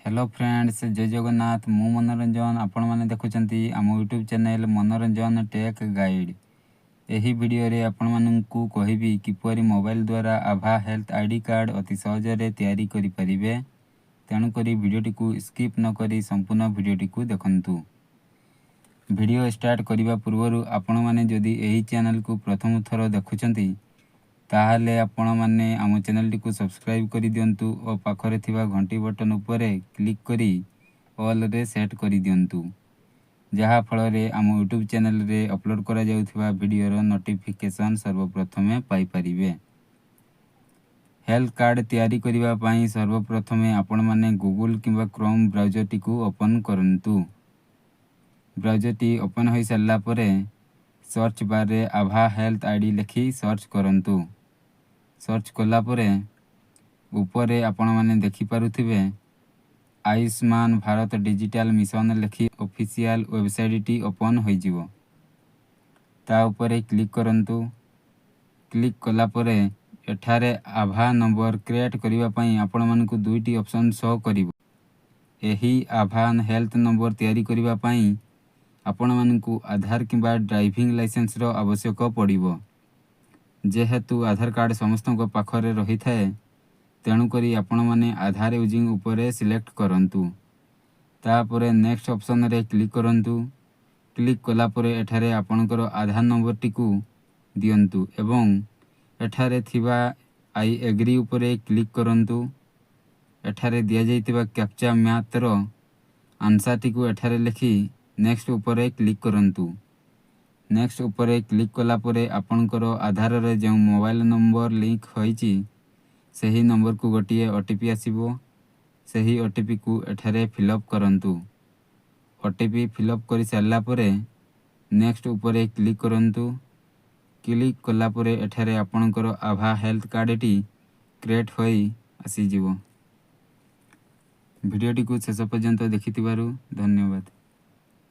Hello friends, जय जगन्नाथ। मु मनोरंजन आपण मैंने देखुंत आम यूट्यूब चैनल मनोरंजन टेक गाइड। यही वीडियो रे आपण मानू कहबी किपरि मोबाइल द्वारा आभा हेल्थ आईडी कार्ड अति सहजरे तैयारी करि परिबे। तेणुकरी वीडियोटी को स्किप न करी संपूर्ण वीडियोटी को देखंतु। वीडियो स्टार्ट करने पूर्व आपण मैंने जदि यही चैनल को प्रथम थर देखुंत ताहले आपण माने आम चैनल टी को सब्सक्राइब कर दियंतु और पाखरे थिबा घंटी बटन उपरे क्लिक करी ऑल रे सेट कर दियंतु, जहा फल रे आम यूट्यूब चैनल रे अपलोड करा जाउथिबा वीडियो नोटिफिकेशन सर्वप्रथमे पाई परिबे। हेल्थ कार्ड तैयारी करिबा पई सर्वप्रथमे आपण माने गूगल किंबा क्रोम ब्राउजर टी को ओपन करंतु। ब्राउजर टी ओपन हो सारा परे सर्च बार रे आभा हेल्थ आईडी लिखी सर्च करंतु। सर्च कला परे ऊपरे आपण माने देखि पारुथिबे आयुष्मान भारत डिजिटल मिशन लिखी ऑफिशियल वेबसाइट टी ओपन हो जिवो। ता ऊपरे क्लिक करंतु। क्लिक कला परे एठारे आभा नंबर क्रिएट करिबा पई आपण मानकु दुईटी ऑप्शन शो करिवो। एही आभा हेल्थ नंबर तैयारी करिबा पई आपण मानकु आधार किंबा ड्राइविंग लाइसेंस रो आवश्यक पड़िबो। जेहेतु आधार कार्ड समस्त पाखरे रही थाए तेणुकरी आपण माने आधार यूजिंग उपरे सिलेक्ट करंतु। तापरे नेक्स्ट ऑप्शन रे क्लिक करंतु। क्लिक कला परे एठारे आपणकर आधार नंबर टिकु दियंतु एवं एठारे थिबा आई एग्री उपरे क्लिक करंतु। एठारे दिया जाइतिबा कैप्चा मैथ रो आंसर टिकु एठारे लिखि नेक्स्ट उपरे क्लिक करंतु। नेक्स्ट उपरे क्लिक कला परे आपणकर आधार रे जो मोबाइल नंबर लिंक होईची सही नंबर को गोटे ओटीपी आसीबो। सही ओटीपी को एठारे फिलअप करंतु। ओटीपी फिलअप कर सारा परे नेक्स्ट उपरे क्लिक करंतु। क्लिक कला परे एठारे आपणकर आभा हेल्थ कार्ड टी क्रिएट होई आसी जिवो। वीडियोटी को शेष पर्यंत देखिथिबारु धन्यवाद।